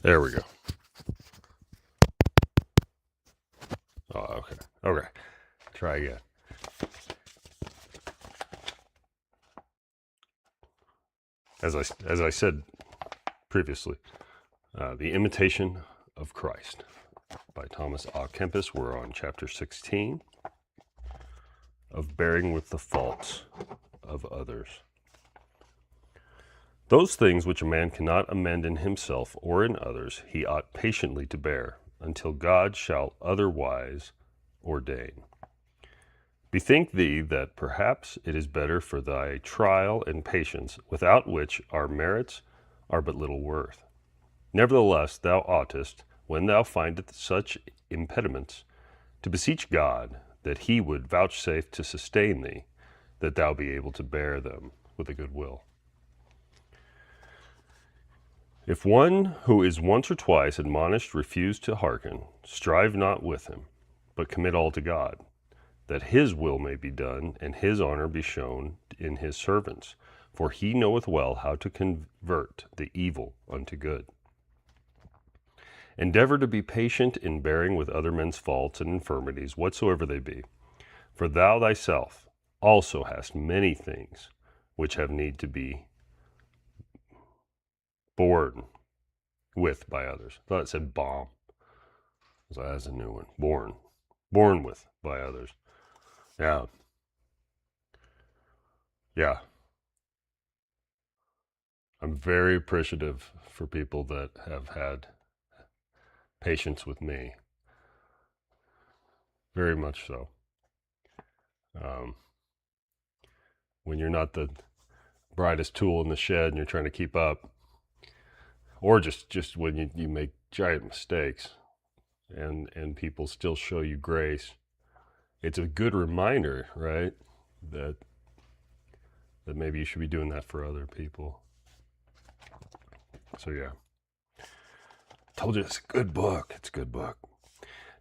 There we go. Oh, okay. Okay. Try again. As I said previously, The Imitation of Christ by Thomas A. Kempis. We're on chapter 16 of Bearing with the Faults of Others. Those things which a man cannot amend in himself or in others, he ought patiently to bear, until God shall otherwise ordain. Bethink thee that perhaps it is better for thy trial and patience, without which our merits are but little worth. Nevertheless, thou oughtest, when thou findest such impediments, to beseech God that he would vouchsafe to sustain thee, that thou be able to bear them with a good will. If one who is once or twice admonished refuse to hearken, strive not with him, but commit all to God, that his will may be done, and his honor be shown in his servants. For he knoweth well how to convert the evil unto good. Endeavor to be patient in bearing with other men's faults and infirmities, whatsoever they be. For thou thyself also hast many things which have need to be borne with by others. I thought it said bomb. So that's a new one. Borne with by others. Yeah. Yeah. I'm very appreciative for people that have had patience with me. Very much so. Um, when you're not the brightest tool in the shed and you're trying to keep up, or just when you make giant mistakes and people still show you grace, it's a good reminder, right? That maybe you should be doing that for other people. So yeah. Told you it's a good book. It's a good book.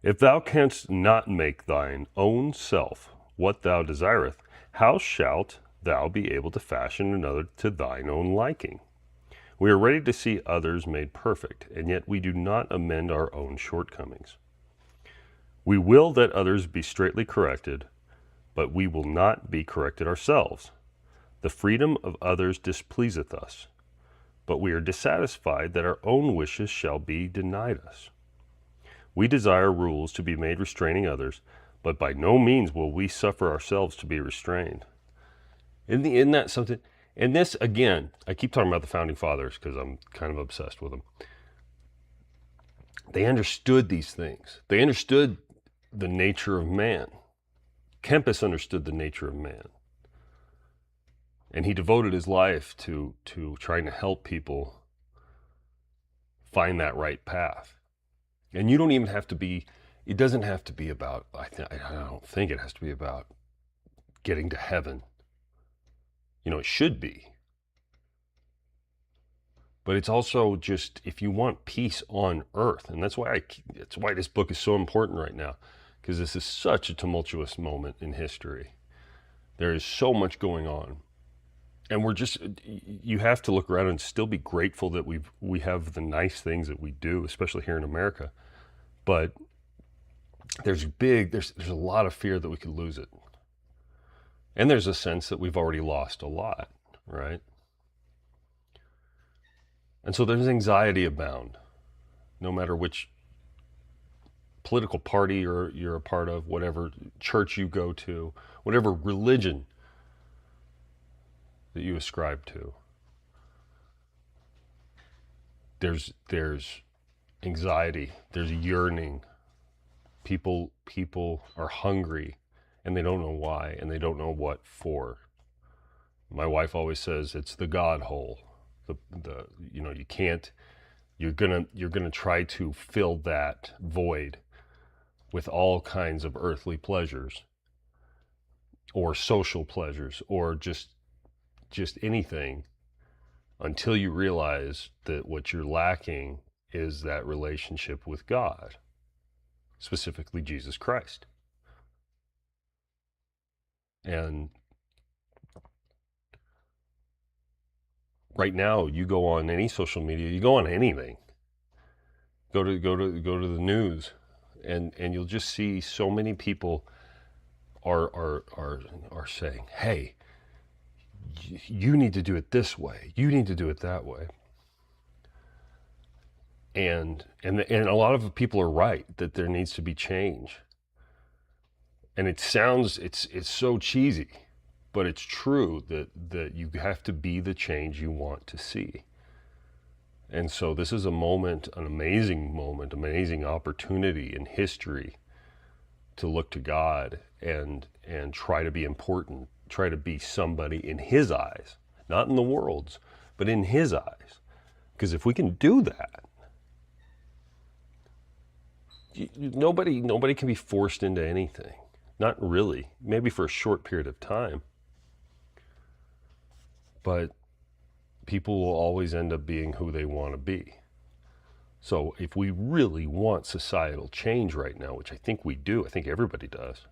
If thou canst not make thine own self what thou desireth, how shalt thou be able to fashion another to thine own liking? We are ready to see others made perfect, and yet we do not amend our own shortcomings. We will that others be straightly corrected, but we will not be corrected ourselves. The freedom of others displeaseth us, but we are dissatisfied that our own wishes shall be denied us. We desire rules to be made restraining others, but by no means will we suffer ourselves to be restrained. Isn't that something? And this, again, I keep talking about the Founding Fathers because I'm kind of obsessed with them. They understood these things. They understood the nature of man. Kempis understood the nature of man. And he devoted his life to trying to help people find that right path. And you don't even have to be, it doesn't have to be about, I don't think it has to be about getting to heaven. You know, it should be. But it's also just, if you want peace on earth, and that's why this book is so important right now, because this is such a tumultuous moment in history. There is so much going on. And you have to look around and still be grateful that we have the nice things that we do, especially here in America. But there's a lot of fear that we could lose it. And there's a sense that we've already lost a lot, right? And so there's anxiety abound, no matter which political party you're a part of, whatever church you go to, whatever religion that you ascribe to. There's anxiety, there's yearning. People are hungry and they don't know why and they don't know what for. My wife always says it's the God hole. You can't, you're gonna try to fill that void with all kinds of earthly pleasures or social pleasures or just anything, until you realize that what you're lacking is that relationship with God, specifically Jesus Christ. And right now, you go on any social media, you go on anything, Go to the news, and you'll just see so many people are saying, "Hey, you need to do it this way. You need to do it that way." And a lot of people are right that there needs to be change. And it's so cheesy, but it's true that you have to be the change you want to see. And so this is a moment, an amazing opportunity in history to look to God and try to be important, try to be somebody in his eyes, not in the world's, but in his eyes. Because if we can do that, nobody can be forced into anything. Not really. Maybe for a short period of time. But people will always end up being who they want to be. So if we really want societal change right now, which I think we do, I think everybody does,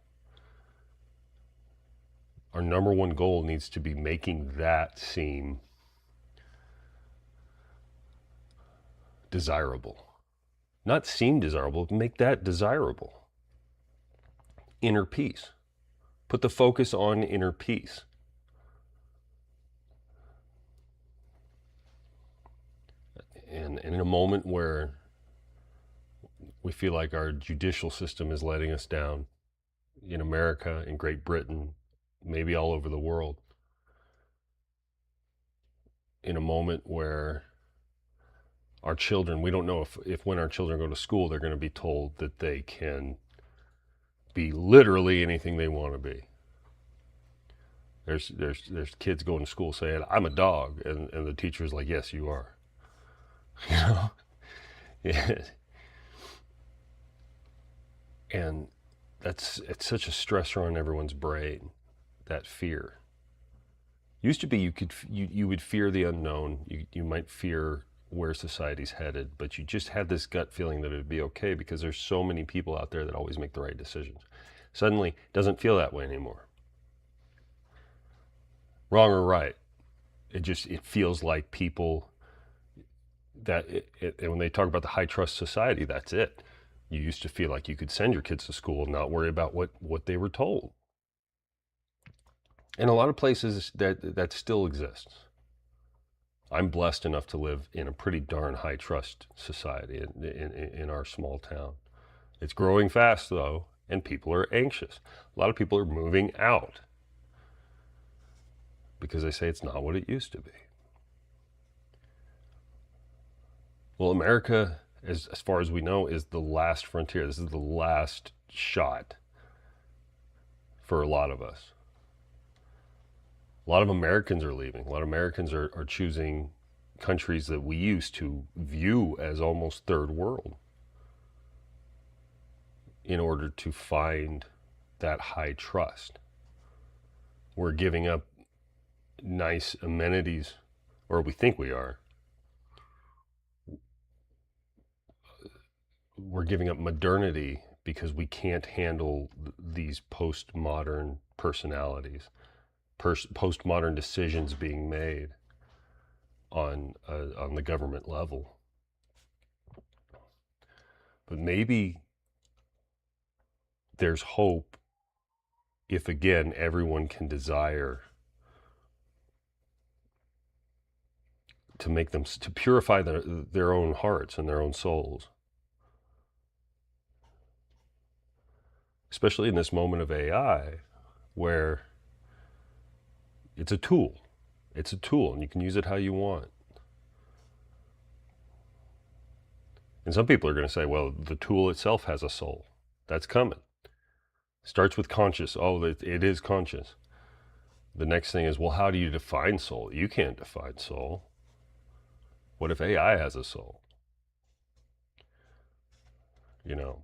our number one goal needs to be making that seem desirable. Not seem desirable, make that desirable. Inner peace. Put the focus on inner peace. And in a moment where we feel like our judicial system is letting us down, in America, in Great Britain, maybe all over the world, in a moment where our children, we don't know if when our children go to school, they're going to be told that they can be literally anything they want to be. There's kids going to school saying, "I'm a dog," and the teacher's like, "Yes, you are." You know? Yeah. And it's such a stressor on everyone's brain, that fear. Used to be you would fear the unknown. You might fear where society's headed, but you just had this gut feeling that it would be okay because there's so many people out there that always make the right decisions. Suddenly, it doesn't feel that way anymore. Wrong or right, it feels like people that and when they talk about the high trust society, that's it. You used to feel like you could send your kids to school and not worry about what they were told. In a lot of places that still exists. I'm blessed enough to live in a pretty darn high trust society in our small town. It's growing fast though, and people are anxious. A lot of people are moving out because they say it's not what it used to be. Well, America, as far as we know, is the last frontier. This is the last shot for a lot of us. A lot of Americans are leaving. A lot of Americans are choosing countries that we used to view as almost third world in order to find that high trust. We're giving up nice amenities, or we think we are. We're giving up modernity because we can't handle these postmodern personalities, postmodern decisions being made on the government level. But maybe there's hope if, again, everyone can desire to make them, to purify their own hearts and their own souls. Especially in this moment of AI, where it's a tool. It's a tool, and you can use it how you want. And some people are going to say, well, the tool itself has a soul. That's coming. Starts with conscious. Oh, it is conscious. The next thing is, well, how do you define soul? You can't define soul. What if AI has a soul? You know?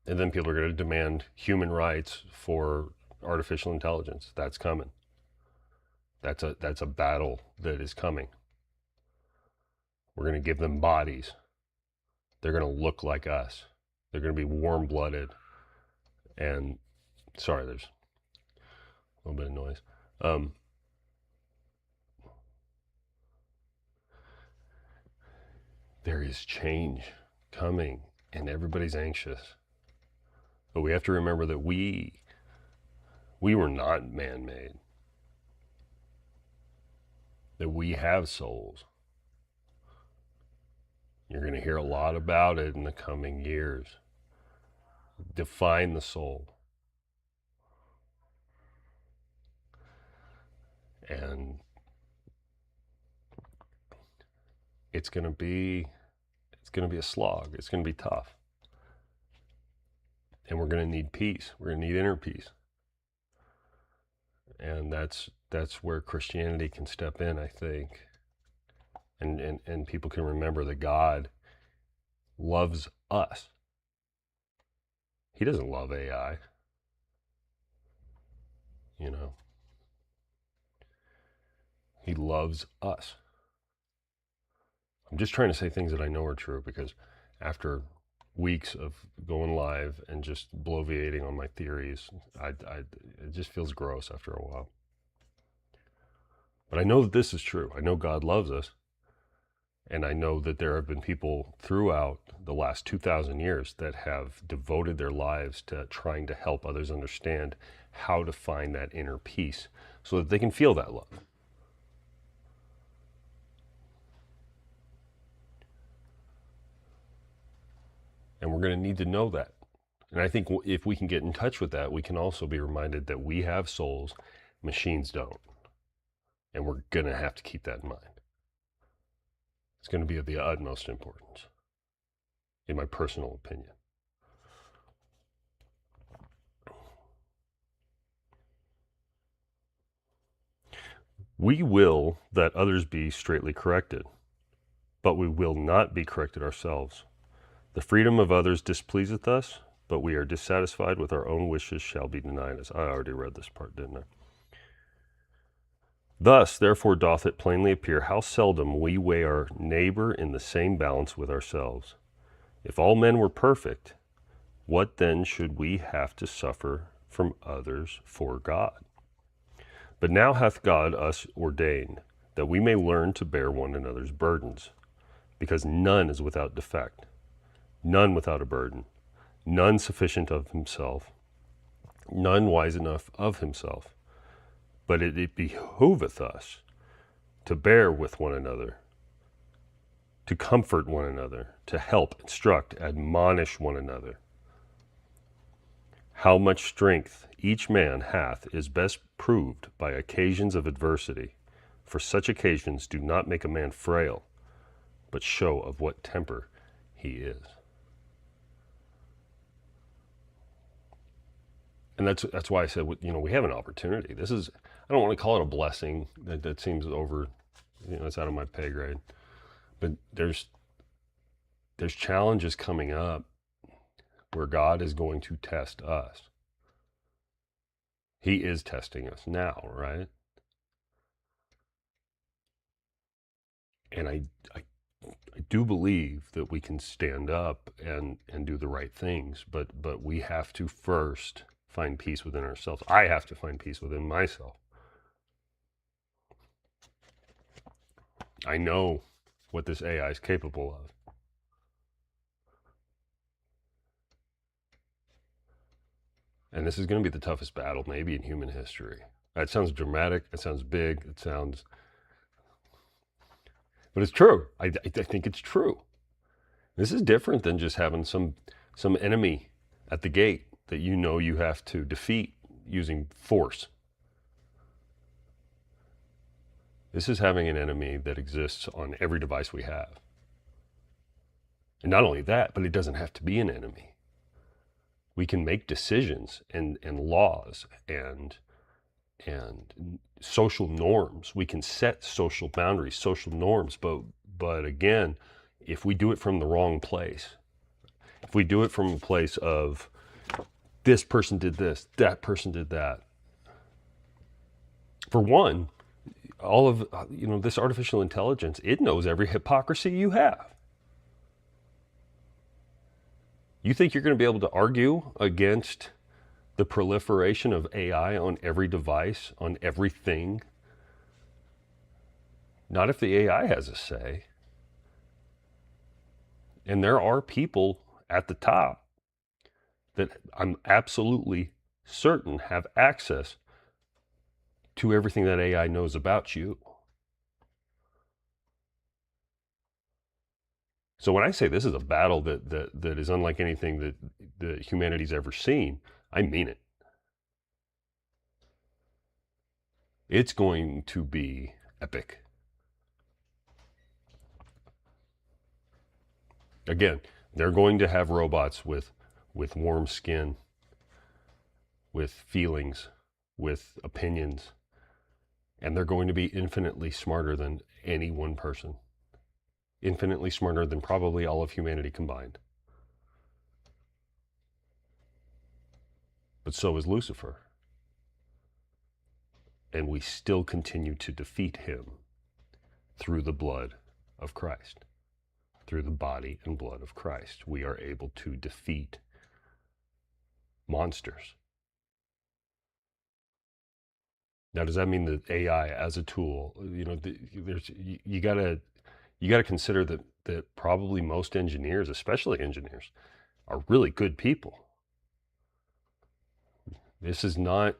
And then people are going to demand human rights for artificial intelligence. That's coming. That's a battle that is coming. We're going to give them bodies. They're going to look like us. They're going to be warm-blooded. And sorry, there's a little bit of noise. there is change coming and everybody's anxious. But we have to remember that we were not man-made. That we have souls. You're going to hear a lot about it in the coming years. Define the soul. And it's going to be a slog. It's going to be tough. And we're going to need peace. We're going to need inner peace. And that's where Christianity can step in, I think. And people can remember that God loves us. He doesn't love AI. You know. He loves us. I'm just trying to say things that I know are true, because after weeks of going live and just bloviating on my theories, it just feels gross after a while. But I know that this is true. I know God loves us. And I know that there have been people throughout the last 2,000 years that have devoted their lives to trying to help others understand how to find that inner peace so that they can feel that love. And we're going to need to know that. And I think if we can get in touch with that, we can also be reminded that we have souls, machines don't. And we're going to have to keep that in mind. It's going to be of the utmost importance, in my personal opinion. We will that others be straightly corrected, but we will not be corrected ourselves. The freedom of others displeaseth us, but we are dissatisfied with our own wishes shall be denied us. I already read this part, didn't I? Thus, therefore, doth it plainly appear how seldom we weigh our neighbor in the same balance with ourselves. If all men were perfect, what then should we have to suffer from others for God? But now hath God us ordained, that we may learn to bear one another's burdens, because none is without defect, none without a burden, none sufficient of himself, none wise enough of himself. But it behoveth us to bear with one another, to comfort one another, to help, instruct, admonish one another. How much strength each man hath is best proved by occasions of adversity, for such occasions do not make a man frail, but show of what temper he is. And that's why I said, we have an opportunity. This is, I don't want to call it a blessing. That seems over, it's out of my pay grade. But there's challenges coming up where God is going to test us. He is testing us now, right? And I do believe that we can stand up and do the right things, but we have to first find peace within ourselves. I have to find peace within myself. I know what this AI is capable of. And this is going to be the toughest battle maybe in human history. That sounds dramatic. It sounds big. But it's true. I think it's true. This is different than just having some enemy at the gate that you have to defeat using force. This is having an enemy that exists on every device we have. And not only that, but it doesn't have to be an enemy. We can make decisions and laws and social norms. We can set social boundaries, social norms, but again, if we do it from the wrong place, if we do it from a place of this person did this, that person did that. For one, all of this artificial intelligence, it knows every hypocrisy you have. You think you're going to be able to argue against the proliferation of AI on every device, on everything? Not if the AI has a say. And there are people at the top that I'm absolutely certain have access to everything that AI knows about you. So when I say this is a battle that is unlike anything that humanity's ever seen, I mean it. It's going to be epic. Again, they're going to have robots with warm skin, with feelings, with opinions, and they're going to be infinitely smarter than any one person. Infinitely smarter than probably all of humanity combined. But so is Lucifer. And we still continue to defeat him through the blood of Christ. Through the body and blood of Christ, we are able to defeat monsters. Now, does that mean that AI as a tool, you gotta consider that probably most engineers, especially engineers, are really good people. This is not,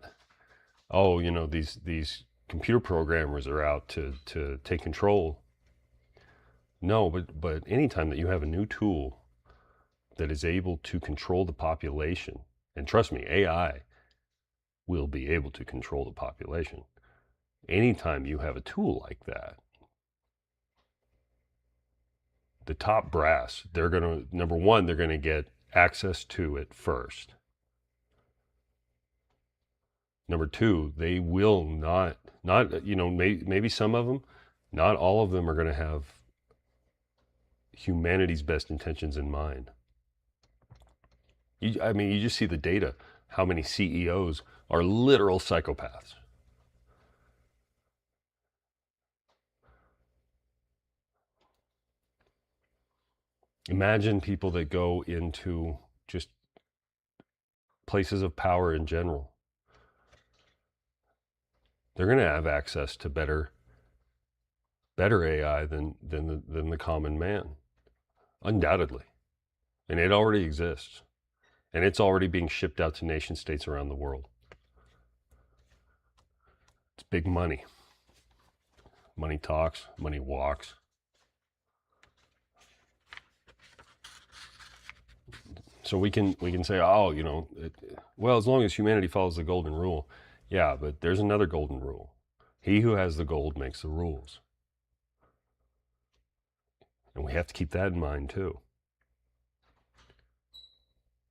these computer programmers are out to take control. No, but anytime that you have a new tool that is able to control the population, and trust me, AI will be able to control the population. Anytime you have a tool like that, the top brass, they're gonna, number one, they're gonna get access to it first. Number two, they will not, maybe some of them, not all of them are gonna have humanity's best intentions in mind. You just see the data, how many CEOs are literal psychopaths. Imagine people that go into just places of power in general. They're going to have access to better AI than the common man, undoubtedly. And it already exists. And it's already being shipped out to nation states around the world. It's big money. Money talks, money walks. So we can say, well, as long as humanity follows the golden rule. Yeah, but there's another golden rule. He who has the gold makes the rules. And we have to keep that in mind too.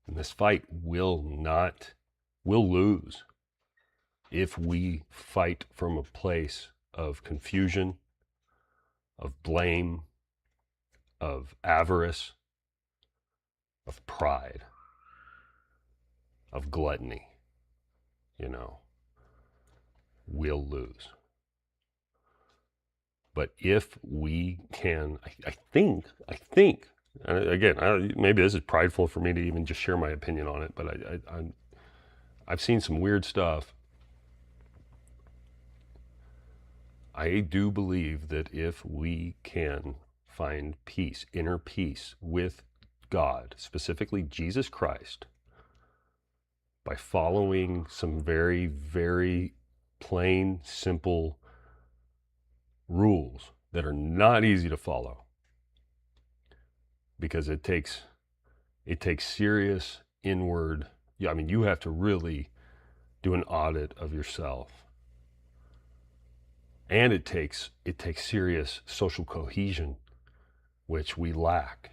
And this fight will lose if we fight from a place of confusion, of blame, of avarice, of pride, of gluttony. We'll lose. But if we can, I think, and again, maybe this is prideful for me to even just share my opinion on it, but I've seen some weird stuff. I do believe that if we can find peace, inner peace with God, specifically Jesus Christ, by following some very, very plain, simple rules that are not easy to follow, because it takes serious inward, you have to really do an audit of yourself. And it takes serious social cohesion, which we lack.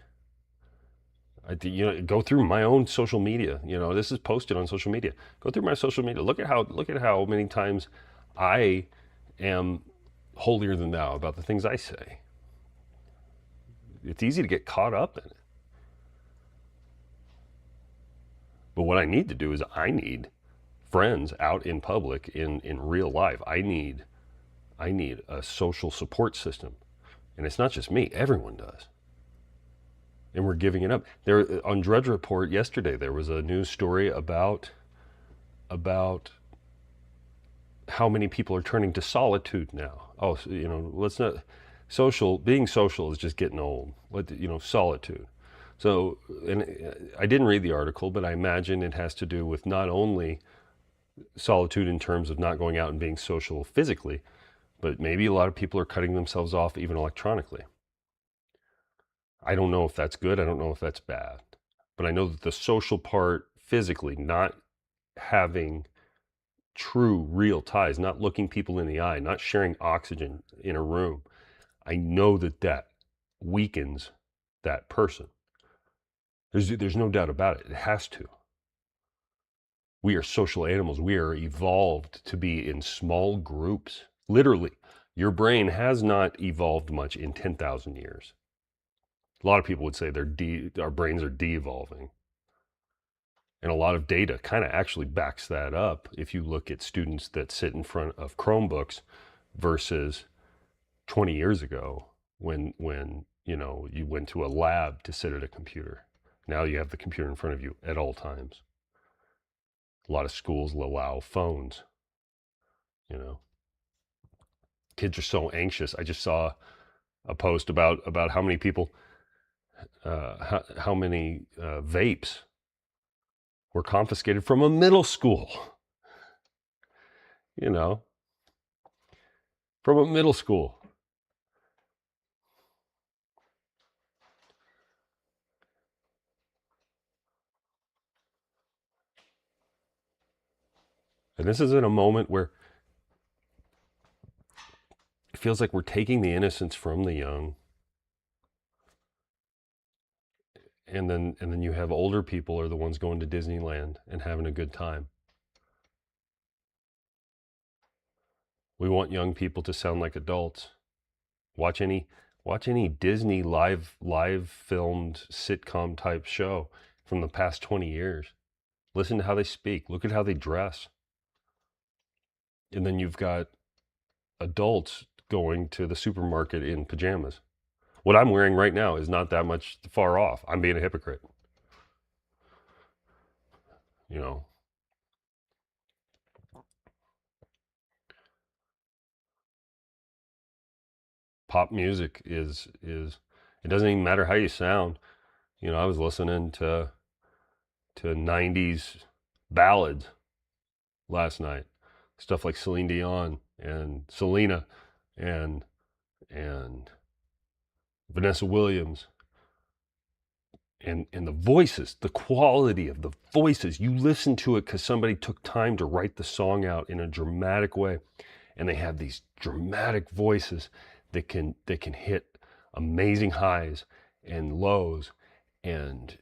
Go through my own social media. This is posted on social media. Go through my social media. Look at how many times I am holier than thou about the things I say. It's easy to get caught up in it. But what I need to do is I need friends out in public, in real life. I need a social support system. And it's not just me, everyone does. And we're giving it up. There, on Drudge Report yesterday, there was a news story about how many people are turning to solitude now. Oh, let's not, being social is just getting old. Solitude. So, and I didn't read the article, but I imagine it has to do with not only solitude in terms of not going out and being social physically, but maybe a lot of people are cutting themselves off even electronically. I don't know if that's good. I don't know if that's bad. But I know that the social part physically, not having true, real ties, not looking people in the eye, not sharing oxygen in a room, I know that that weakens that person. There's no doubt about it. It has to. We are social animals. We are evolved to be in small groups. Literally, your brain has not evolved much in 10,000 years. A lot of people would say our brains are de-evolving. And a lot of data kind of actually backs that up if you look at students that sit in front of Chromebooks versus 20 years ago when you went to a lab to sit at a computer. Now you have the computer in front of you at all times. A lot of schools allow phones. Kids are so anxious. I just saw a post about how many people, how many vapes were confiscated from a middle school. From a middle school. And this is in a moment where it feels like we're taking the innocence from the young. And then you have older people are the ones going to Disneyland and having a good time. We want young people to sound like adults. Watch any Disney live filmed sitcom type show from the past 20 years. Listen to how they speak. Look at how they dress. And then you've got adults going to the supermarket in pajamas. What I'm wearing right now is not that much far off. I'm being a hypocrite. Pop music is it doesn't even matter how you sound. I was listening to 90s ballads last night. Stuff like Celine Dion and Selena and Vanessa Williams. And the voices, the quality of the voices, you listen to it because somebody took time to write the song out in a dramatic way. And they have these dramatic voices that can hit amazing highs and lows. And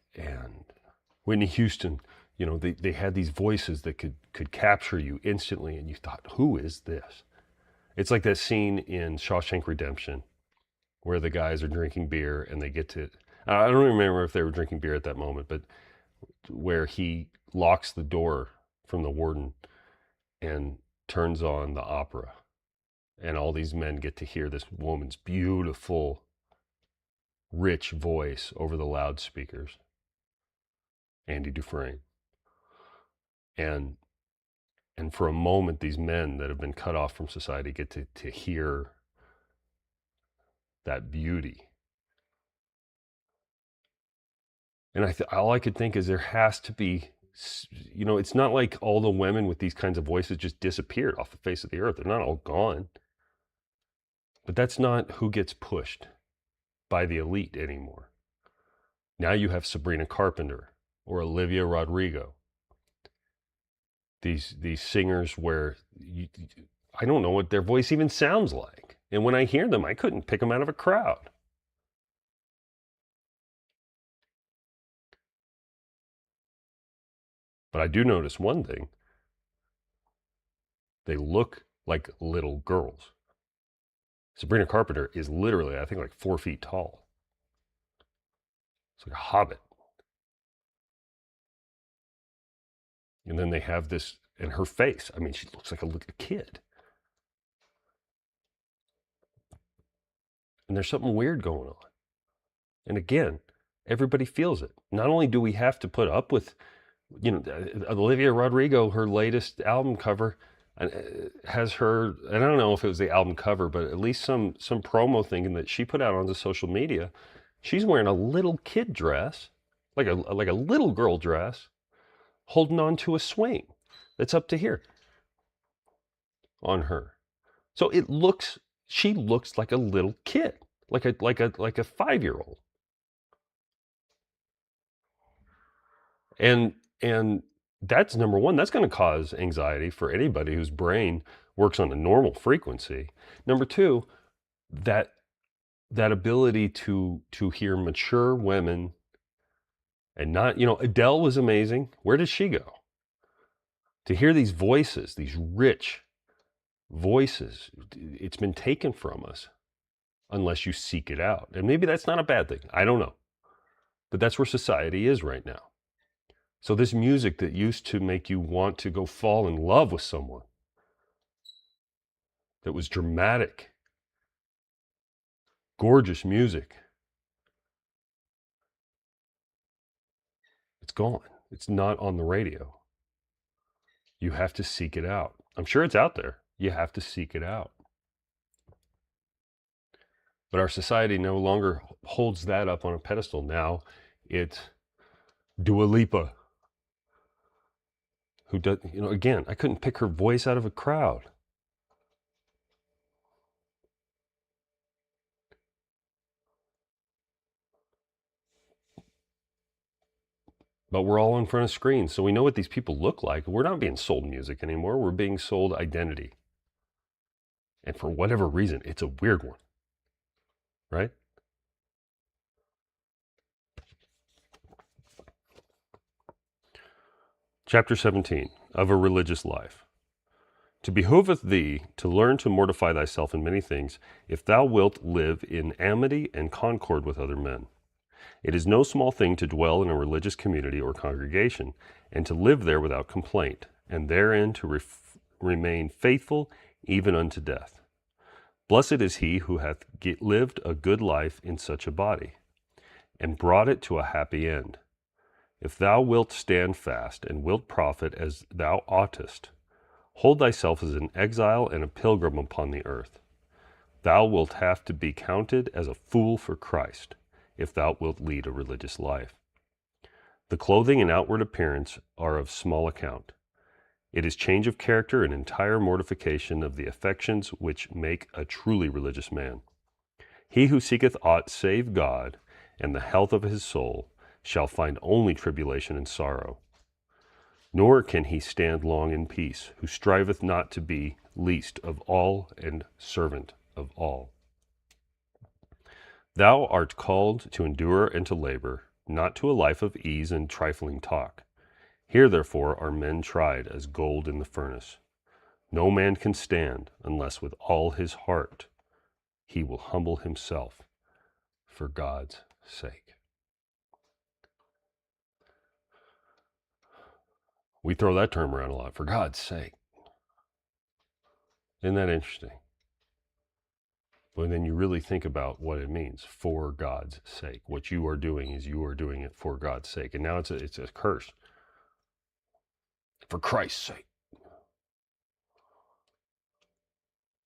Whitney Houston, they had these voices that could capture you instantly. And you thought, who is this? It's like that scene in Shawshank Redemption where the guys are drinking beer and they get to, I don't remember if they were drinking beer at that moment, but where he locks the door from the warden and turns on the opera. And all these men get to hear this woman's beautiful, rich voice over the loudspeakers. Andy Dufresne. And for a moment, these men that have been cut off from society get to hear that beauty. And all I could think is there has to be, it's not like all the women with these kinds of voices just disappeared off the face of the earth. They're not all gone. But that's not who gets pushed by the elite anymore. Now you have Sabrina Carpenter or Olivia Rodrigo. These singers where I don't know what their voice even sounds like. And when I hear them, I couldn't pick them out of a crowd. But I do notice one thing. They look like little girls. Sabrina Carpenter is literally, I think, like 4 feet tall. It's like a hobbit. And then they have this, and her face, I mean, she looks like a kid. And there's something weird going on. And again, everybody feels it. Not only do we have to put up with, Olivia Rodrigo, her latest album cover has her, and I don't know if it was the album cover, but at least some promo thing that she put out onto social media She's wearing a little kid dress, like a little girl dress, holding on to a swing that's up to here on her. So she looks like a little kid, like a 5-year-old. And that's number one. That's going to cause anxiety for anybody whose brain works on a normal frequency. Number two, that ability to hear mature women and not, Adele was amazing. Where did she go? To hear these voices, these rich voices, it's been taken from us unless you seek it out. And maybe that's not a bad thing. I don't know. But that's where society is right now. So this music that used to make you want to go fall in love with someone, that was dramatic, gorgeous music, it's gone. It's not on the radio. You have to seek it out. I'm sure it's out there. You have to seek it out. But our society no longer holds that up on a pedestal. Now it's Dua Lipa, who does, again, I couldn't pick her voice out of a crowd. But we're all in front of screens, so we know what these people look like. We're not being sold music anymore. We're being sold identity. And for whatever reason, it's a weird one, right? Chapter 17, of a religious life. To behoveth thee to learn to mortify thyself in many things, if thou wilt live in amity and concord with other men. It is no small thing to dwell in a religious community or congregation, and to live there without complaint, and therein to remain faithful even unto death. Blessed is he who hath lived a good life in such a body, and brought it to a happy end. If thou wilt stand fast, and wilt profit as thou oughtest, hold thyself as an exile and a pilgrim upon the earth. Thou wilt have to be counted as a fool for Christ, if thou wilt lead a religious life. The clothing and outward appearance are of small account. It is change of character and entire mortification of the affections which make a truly religious man. He who seeketh aught save God and the health of his soul shall find only tribulation and sorrow. Nor can he stand long in peace, who striveth not to be least of all and servant of all. Thou art called to endure and to labor, not to a life of ease and trifling talk. Here, therefore, are men tried as gold in the furnace. No man can stand unless with all his heart he will humble himself for God's sake. We throw that term around a lot, for God's sake. Isn't that interesting? But then you really think about what it means, for God's sake. What you are doing is you are doing it for God's sake. And now it's a curse. For Christ's sake.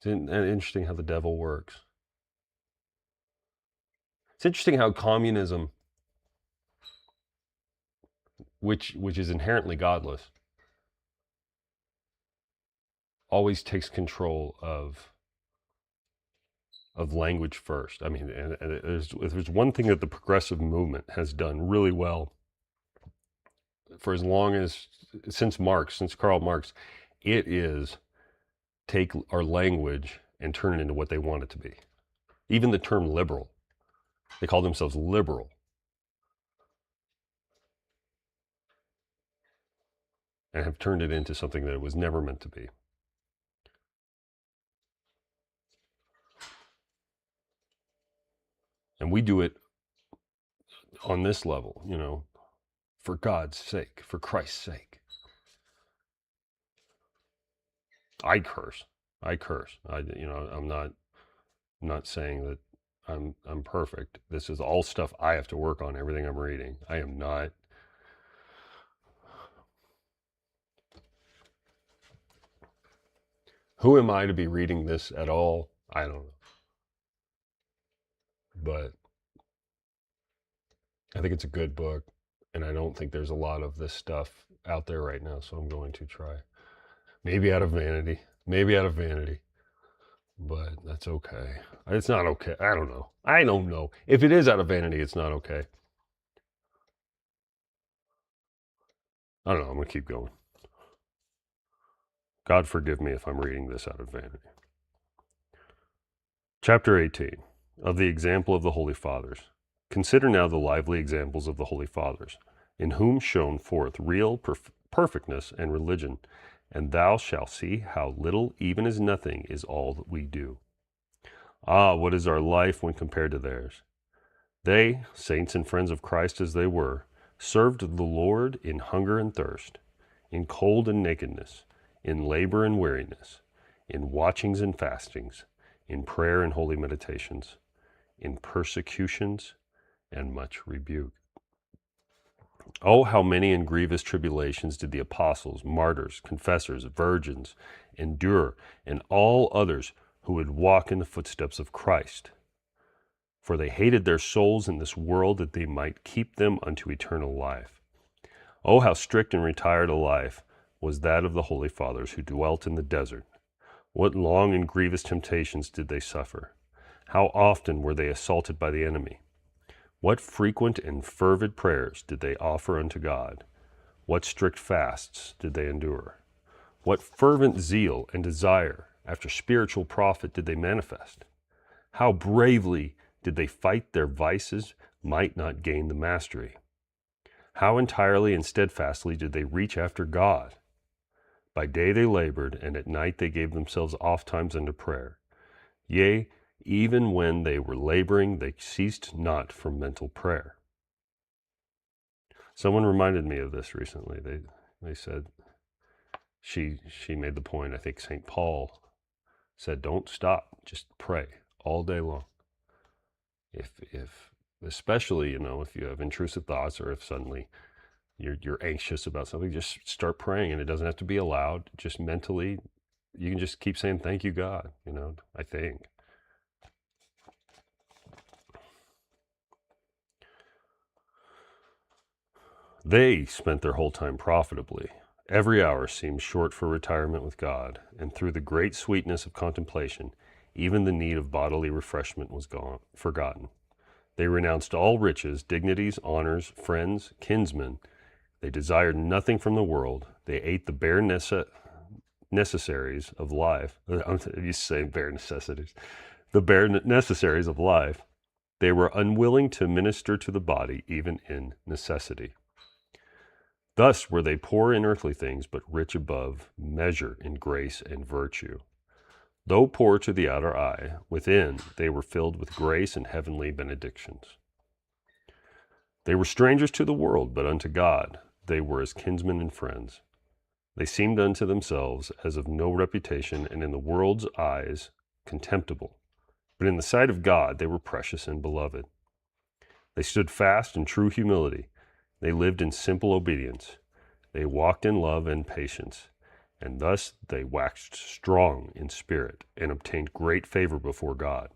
Isn't that interesting how the devil works? It's interesting how communism, which is inherently godless, always takes control of language first. I mean, and there's one thing that the progressive movement has done really well for as long as, since Karl Marx, it is take our language and turn it into what they want it to be. Even the term liberal, they call themselves liberal. And have turned it into something that it was never meant to be. And we do it on this level, for God's sake, for Christ's sake. I curse. I'm not saying that I'm perfect. This is all stuff I have to work on, everything I'm reading. I am not. Who am I to be reading this at all? I don't know. But I think it's a good book, and I don't think there's a lot of this stuff out there right now, so I'm going to try. Maybe out of vanity. Maybe out of vanity. But that's okay. It's not okay. I don't know. I don't know. If it is out of vanity, it's not okay. I don't know. I'm going to keep going. God forgive me if I'm reading this out of vanity. Chapter 18 of the example of the Holy Fathers. Consider now the lively examples of the Holy Fathers, in whom shone forth real perfectness and religion, and thou shalt see how little, even as nothing, is all that we do. Ah, what is our life when compared to theirs? They, saints and friends of Christ as they were, served the Lord in hunger and thirst, in cold and nakedness, in labor and weariness, in watchings and fastings, in prayer and holy meditations, in persecutions and much rebuke. Oh, how many and grievous tribulations did the apostles, martyrs, confessors, virgins endure, and all others who would walk in the footsteps of Christ. For they hated their souls in this world that they might keep them unto eternal life. Oh, how strict and retired a life was that of the Holy Fathers who dwelt in the desert. What long and grievous temptations did they suffer? How often were they assaulted by the enemy? What frequent and fervid prayers did they offer unto God? What strict fasts did they endure? What fervent zeal and desire after spiritual profit did they manifest? How bravely did they fight their vices might not gain the mastery? How entirely and steadfastly did they reach after God? By day they labored, and at night they gave themselves ofttimes unto prayer. Yea, even when they were laboring, they ceased not from mental prayer. Someone reminded me of this recently. They said, she made the point, I think St. Paul said, don't stop, just pray all day long. If especially, if you have intrusive thoughts, or if suddenly you're anxious about something, just start praying, and it doesn't have to be aloud. Just mentally, you can just keep saying, thank you, God, I think. They spent their whole time profitably. Every hour seemed short for retirement with God, and through the great sweetness of contemplation, even the need of bodily refreshment was forgotten. They renounced all riches, dignities, honors, friends, kinsmen. They desired nothing from the world. They ate the bare necessaries of life. I'm used to saying bare necessities. The bare necessaries of life. They were unwilling to minister to the body, even in necessity. Thus were they poor in earthly things, but rich above measure in grace and virtue. Though poor to the outer eye, within they were filled with grace and heavenly benedictions. They were strangers to the world, but unto God they were as kinsmen and friends. They seemed unto themselves as of no reputation, and in the world's eyes contemptible. But in the sight of God they were precious and beloved. They stood fast in true humility. They lived in simple obedience. They walked in love and patience, and thus they waxed strong in spirit and obtained great favor before God.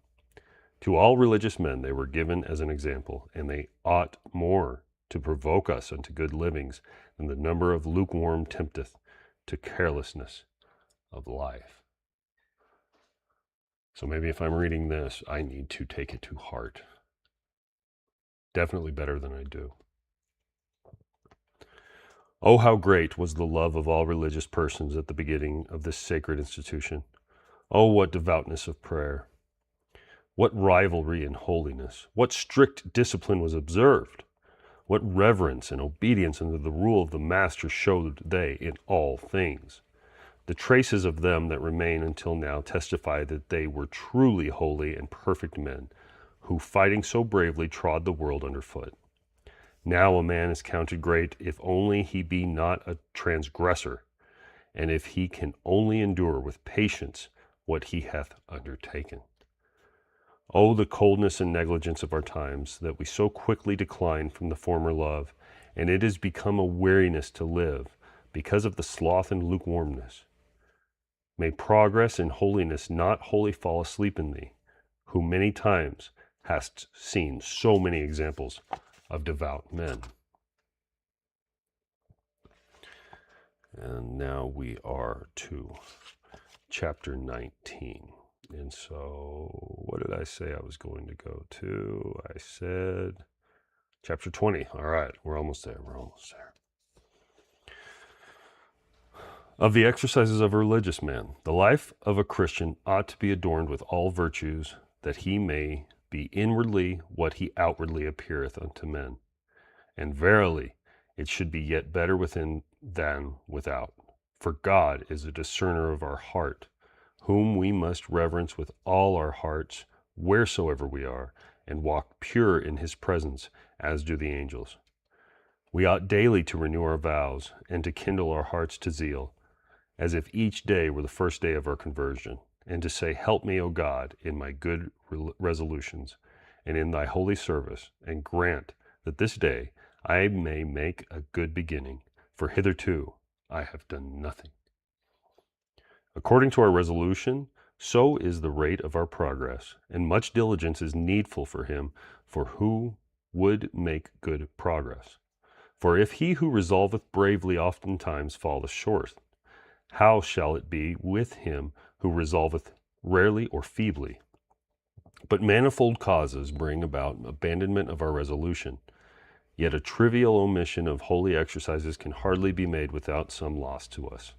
To all religious men they were given as an example, and they ought more to provoke us unto good livings than the number of lukewarm tempteth to carelessness of life. So maybe if I'm reading this, I need to take it to heart. Definitely better than I do. Oh, how great was the love of all religious persons at the beginning of this sacred institution. Oh, what devoutness of prayer. What rivalry in holiness. What strict discipline was observed. What reverence and obedience under the rule of the Master showed they in all things. The traces of them that remain until now testify that they were truly holy and perfect men, who, fighting so bravely, trod the world underfoot. Now a man is counted great if only he be not a transgressor, and if he can only endure with patience what he hath undertaken. Oh, the coldness and negligence of our times, that we so quickly decline from the former love, and it is become a weariness to live, because of the sloth and lukewarmness. May progress in holiness not wholly fall asleep in thee, who many times hast seen so many examples of devout men. And now we are to chapter 19. And so, what did I say I was going to go to? I said chapter 20. All right, we're almost there. Of the exercises of a religious man, the life of a Christian ought to be adorned with all virtues, that he may be inwardly what he outwardly appeareth unto men. And verily, it should be yet better within than without. For God is a discerner of our heart, whom we must reverence with all our hearts, wheresoever we are, and walk pure in his presence, as do the angels. We ought daily to renew our vows, and to kindle our hearts to zeal, as if each day were the first day of our conversion, and to say, Help me, O God, in my good resolutions, and in thy holy service, and grant that this day I may make a good beginning, for hitherto I have done nothing. According to our resolution, so is the rate of our progress, and much diligence is needful for him for who would make good progress. For if he who resolveth bravely oftentimes falleth short, how shall it be with him who resolveth rarely or feebly? But manifold causes bring about abandonment of our resolution. Yet a trivial omission of holy exercises can hardly be made without some loss to us.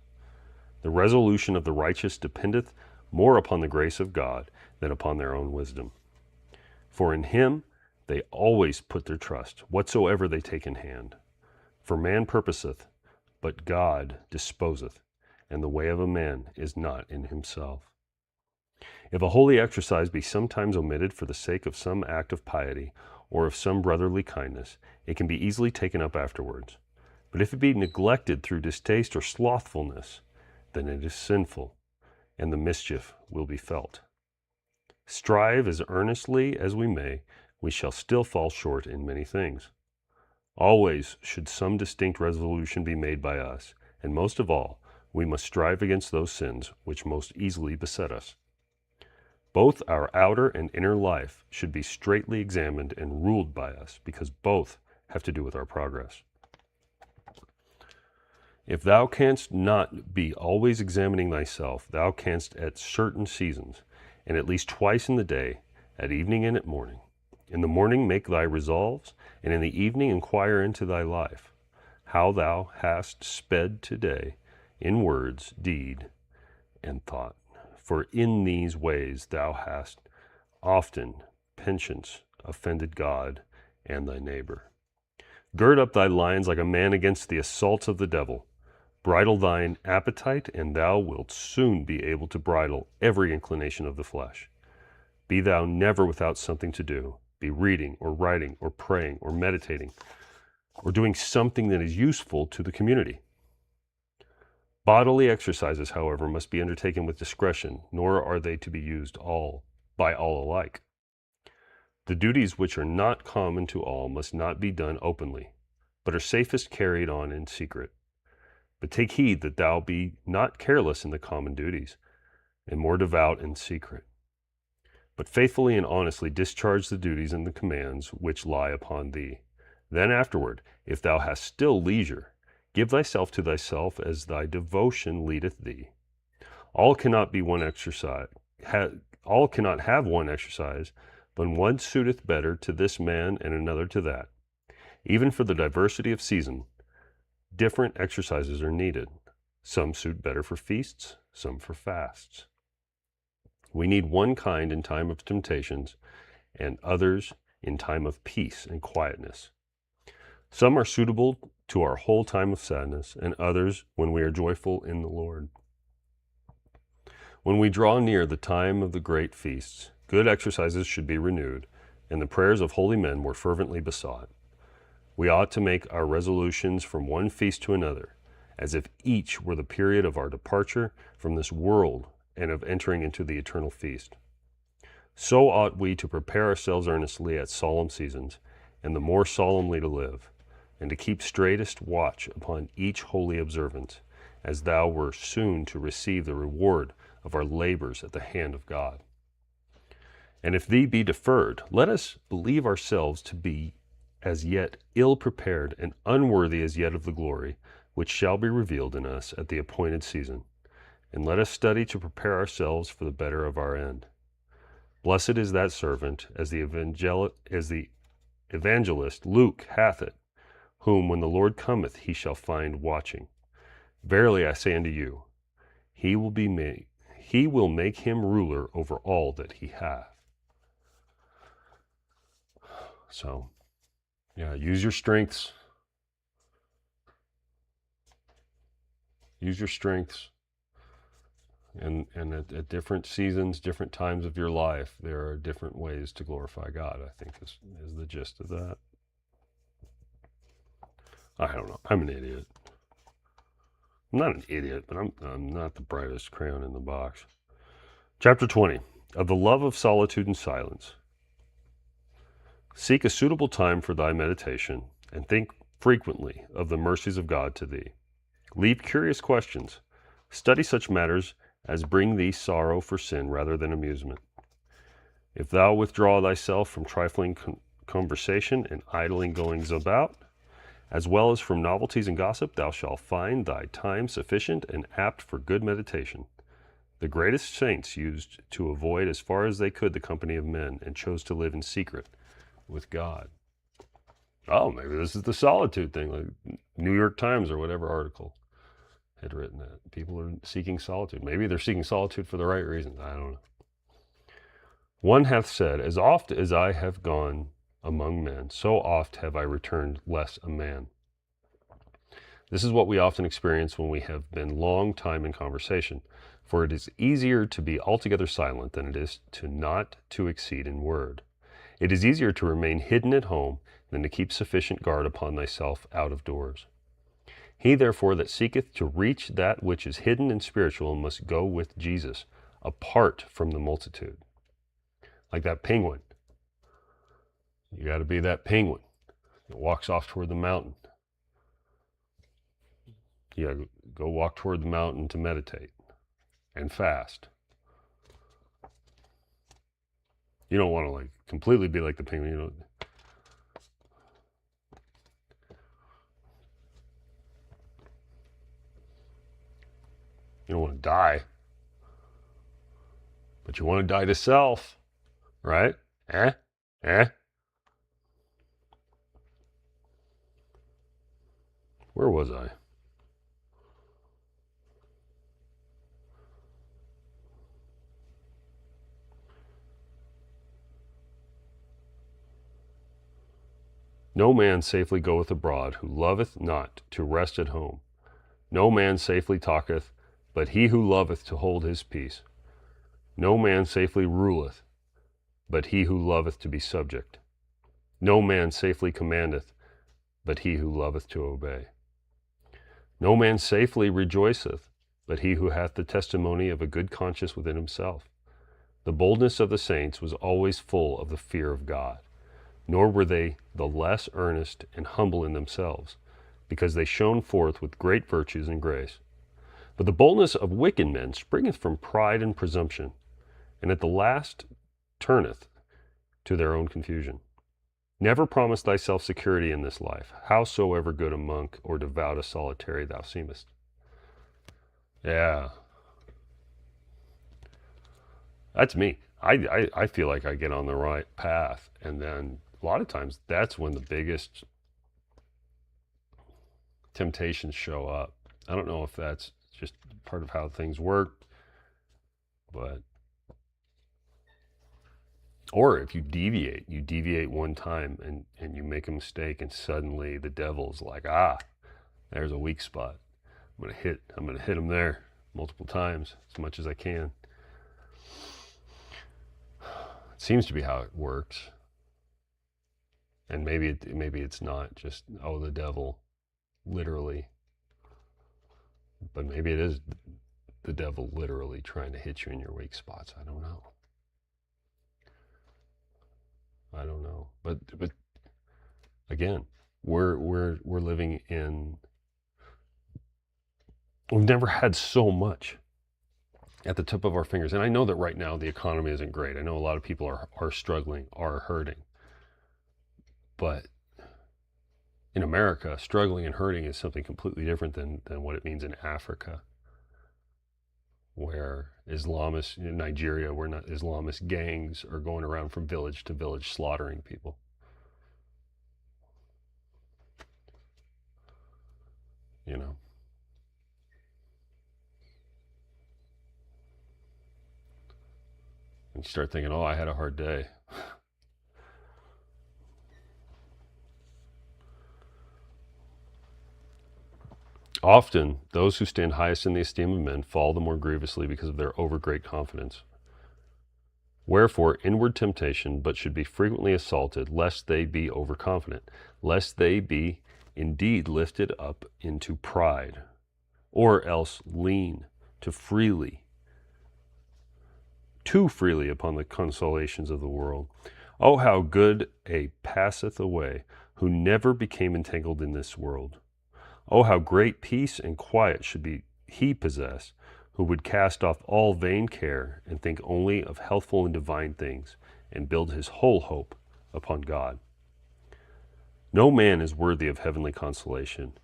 The resolution of the righteous dependeth more upon the grace of God than upon their own wisdom. For in him they always put their trust, whatsoever they take in hand. For man purposeth, but God disposeth, and the way of a man is not in himself. If a holy exercise be sometimes omitted for the sake of some act of piety, or of some brotherly kindness, it can be easily taken up afterwards. But if it be neglected through distaste or slothfulness, then it is sinful, and the mischief will be felt. Strive as earnestly as we may, we shall still fall short in many things. Always should some distinct resolution be made by us, and most of all, we must strive against those sins which most easily beset us. Both our outer and inner life should be straightly examined and ruled by us, because both have to do with our progress. If thou canst not be always examining thyself, thou canst at certain seasons, and at least twice in the day, at evening and at morning. In the morning make thy resolves, and in the evening inquire into thy life, how thou hast sped today in words, deed, and thought. For in these ways thou hast often penchance offended God and thy neighbor. Gird up thy loins like a man against the assaults of the devil. Bridle thine appetite, and thou wilt soon be able to bridle every inclination of the flesh. Be thou never without something to do. Be reading, or writing, or praying, or meditating, or doing something that is useful to the community. Bodily exercises, however, must be undertaken with discretion, nor are they to be used by all alike. The duties which are not common to all must not be done openly, but are safest carried on in secret. But take heed that thou be not careless in the common duties, and more devout in secret. But faithfully and honestly discharge the duties and the commands which lie upon thee. Then afterward, if thou hast still leisure, give thyself to thyself as thy devotion leadeth thee. All cannot be one exercise. All cannot have one exercise, but one suiteth better to this man and another to that. Even for the diversity of season, different exercises are needed. Some suit better for feasts, some for fasts. We need one kind in time of temptations, and others in time of peace and quietness. Some are suitable to our whole time of sadness, and others when we are joyful in the Lord. When we draw near the time of the great feasts, good exercises should be renewed, and the prayers of holy men more fervently besought. We ought to make our resolutions from one feast to another, as if each were the period of our departure from this world and of entering into the eternal feast. So ought we to prepare ourselves earnestly at solemn seasons, and the more solemnly to live, and to keep straightest watch upon each holy observance, as thou were soon to receive the reward of our labors at the hand of God. And if thee be deferred, let us believe ourselves to be as yet ill prepared and unworthy as yet of the glory which shall be revealed in us at the appointed season. And let us study to prepare ourselves for the better of our end. Blessed is that servant, as the evangelist Luke hath it, whom when the Lord cometh he shall find watching. Verily I say unto you, he will make him ruler over all that he hath. So, yeah, use your strengths. Use your strengths. And at different seasons, different times of your life, there are different ways to glorify God, I think is the gist of that. I don't know. I'm an idiot. I'm not an idiot, but I'm not the brightest crayon in the box. Chapter 20, of the love of solitude and silence. Seek a suitable time for thy meditation, and think frequently of the mercies of God to thee. Leave curious questions. Study such matters as bring thee sorrow for sin rather than amusement. If thou withdraw thyself from trifling conversation and idling goings about, as well as from novelties and gossip, thou shalt find thy time sufficient and apt for good meditation. The greatest saints used to avoid as far as they could the company of men, and chose to live in secret with God. Oh, maybe this is the solitude thing, like New York Times or whatever article had written that. People are seeking solitude. Maybe they're seeking solitude for the right reasons. I don't know. One hath said, as oft as I have gone among men, so oft have I returned less a man. This is what we often experience when we have been long time in conversation, for it is easier to be altogether silent than it is not to exceed in word. It is easier to remain hidden at home than to keep sufficient guard upon thyself out of doors. He therefore that seeketh to reach that which is hidden and spiritual must go with Jesus, apart from the multitude. Like that penguin. You got to be that penguin that walks off toward the mountain. You got to go walk toward the mountain to meditate and fast. You don't want to like completely be like the penguin. You don't want to die, but you want to die to self, right? Where was I? No man safely goeth abroad who loveth not to rest at home. No man safely talketh, but he who loveth to hold his peace. No man safely ruleth, but he who loveth to be subject. No man safely commandeth, but he who loveth to obey. No man safely rejoiceth, but he who hath the testimony of a good conscience within himself. The boldness of the saints was always full of the fear of God, nor were they the less earnest and humble in themselves, because they shone forth with great virtues and grace. But the boldness of wicked men springeth from pride and presumption, and at the last turneth to their own confusion. Never promise thyself security in this life, howsoever good a monk or devout a solitary thou seemest. Yeah. That's me. I feel like I get on the right path, and then a lot of times that's when the biggest temptations show up. I don't know if that's just part of how things work, but or if you deviate one time and you make a mistake, and suddenly the devil's like, there's a weak spot. I'm gonna hit him there multiple times, as much as I can. It seems to be how it works. And maybe it's not just, the devil literally, but maybe it is the devil literally trying to hit you in your weak spots. I don't know. But again, we're living in, we've never had so much at the tip of our fingers. And I know that right now the economy isn't great. I know a lot of people are struggling, are hurting. But in America, struggling and hurting is something completely different than what it means in Africa, where Islamists, in Nigeria, where not Islamist gangs are going around from village to village slaughtering people. You know. And you start thinking, oh, I had a hard day. Often, those who stand highest in the esteem of men fall the more grievously because of their over great confidence. Wherefore, inward temptation but should be frequently assaulted, lest they be overconfident, lest they be indeed lifted up into pride, or else lean too freely upon the consolations of the world. Oh, how good a passeth away, who never became entangled in this world. Oh, how great peace and quiet should be he possess, who would cast off all vain care and think only of healthful and divine things, and build his whole hope upon God. No man is worthy of heavenly consolation,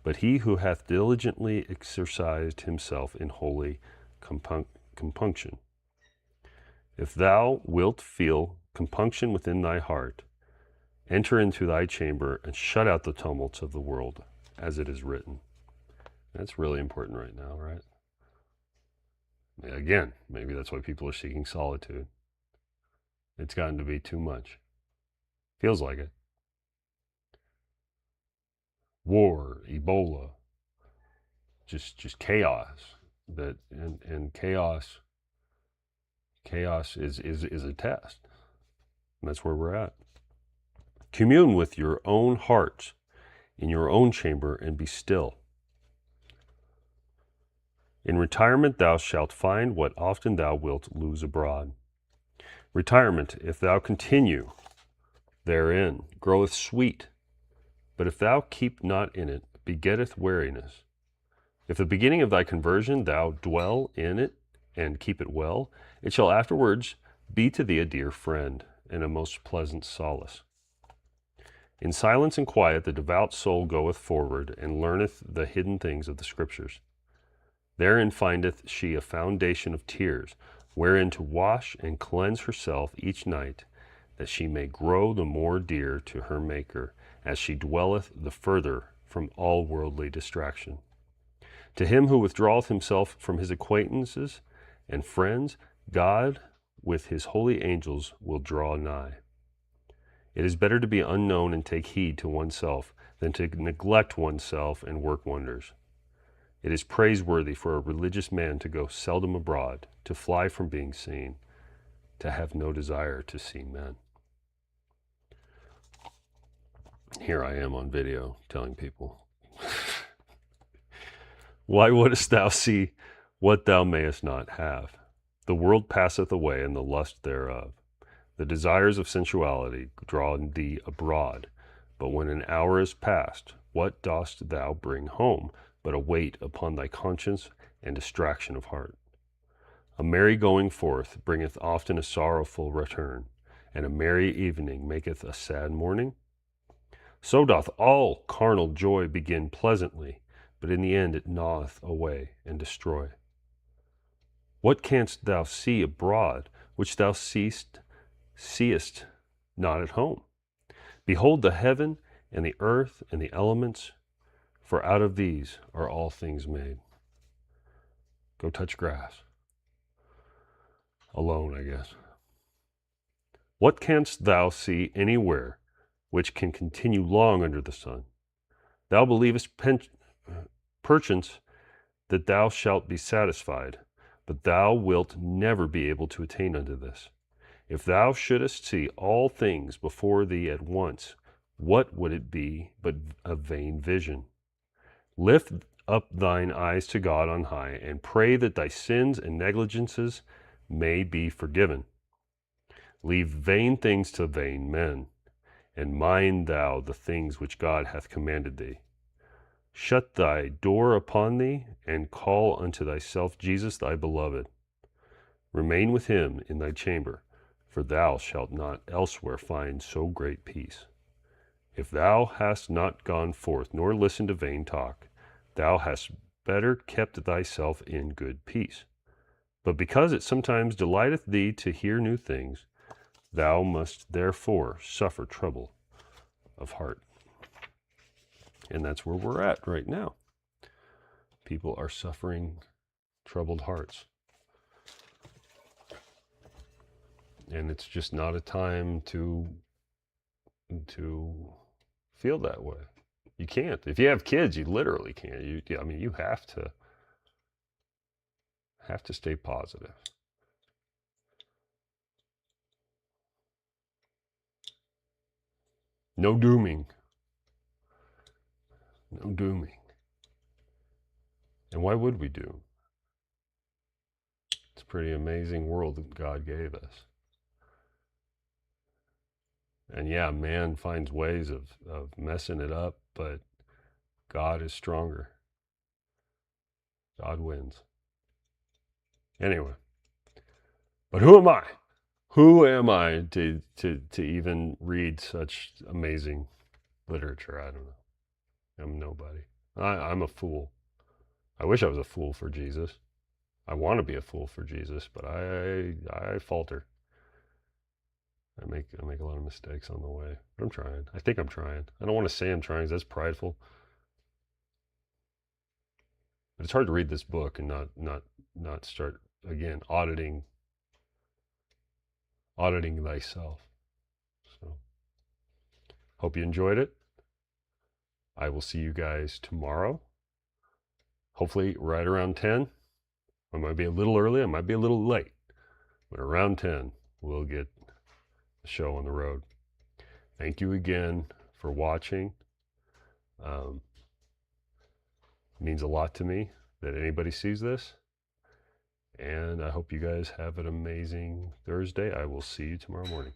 but he who hath diligently exercised himself in holy compunction. If thou wilt feel compunction within thy heart, enter into thy chamber and shut out the tumults of the world, as it is written. That's really important right now, right? Again, maybe that's why people are seeking solitude. It's gotten to be too much. Feels like it. War, Ebola, just chaos. And chaos is a test. And that's where we're at. Commune with your own hearts in your own chamber and be still. In retirement thou shalt find what often thou wilt lose abroad. Retirement, if thou continue therein, groweth sweet, but if thou keep not in it, begetteth weariness. If the beginning of thy conversion thou dwell in it and keep it well, it shall afterwards be to thee a dear friend and a most pleasant solace. In silence and quiet the devout soul goeth forward and learneth the hidden things of the Scriptures. Therein findeth she a foundation of tears, wherein to wash and cleanse herself each night, that she may grow the more dear to her Maker, as she dwelleth the further from all worldly distraction. To him who withdraweth himself from his acquaintances and friends, God with his holy angels will draw nigh. It is better to be unknown and take heed to oneself than to neglect oneself and work wonders. It is praiseworthy for a religious man to go seldom abroad, to fly from being seen, to have no desire to see men. Here I am on video telling people, why wouldest thou see what thou mayest not have? The world passeth away, and the lust thereof. The desires of sensuality draw thee abroad, but when an hour is past, what dost thou bring home but a weight upon thy conscience and distraction of heart? A merry going forth bringeth often a sorrowful return, and a merry evening maketh a sad morning. So doth all carnal joy begin pleasantly, but in the end it gnaweth away and destroy. What canst thou see abroad which thou seest not at home? Behold the heaven and the earth and the elements, for out of these are all things made. Go touch grass. Alone, I guess. What canst thou see anywhere which can continue long under the sun? Thou believest perchance that thou shalt be satisfied, but thou wilt never be able to attain unto this. If thou shouldest see all things before thee at once, what would it be but a vain vision? Lift up thine eyes to God on high, and pray that thy sins and negligences may be forgiven. Leave vain things to vain men, and mind thou the things which God hath commanded thee. Shut thy door upon thee, and call unto thyself Jesus thy beloved. Remain with him in thy chamber, for thou shalt not elsewhere find so great peace. If thou hast not gone forth, nor listened to vain talk, thou hast better kept thyself in good peace. But because it sometimes delighteth thee to hear new things, thou must therefore suffer trouble of heart. And that's where we're at right now. People are suffering troubled hearts. And it's just not a time to feel that way. You can't. If you have kids, you literally can't. You have to stay positive. No dooming. No dooming. And why would we doom? It's a pretty amazing world that God gave us. And yeah, man finds ways of messing it up, but God is stronger. God wins. Anyway, but who am I? Who am I to even read such amazing literature? I don't know. I'm nobody. I'm a fool. I wish I was a fool for Jesus. I want to be a fool for Jesus, but I falter. I make a lot of mistakes on the way. But I'm trying. I think I'm trying. I don't want to say I'm trying because that's prideful. But it's hard to read this book and not start again auditing thyself. So hope you enjoyed it. I will see you guys tomorrow. Hopefully right around 10. I might be a little early, I might be a little late. But around 10, we'll get the show on the road. Thank you again for watching. It means a lot to me that anybody sees this. And I hope you guys have an amazing Thursday. I will see you tomorrow morning.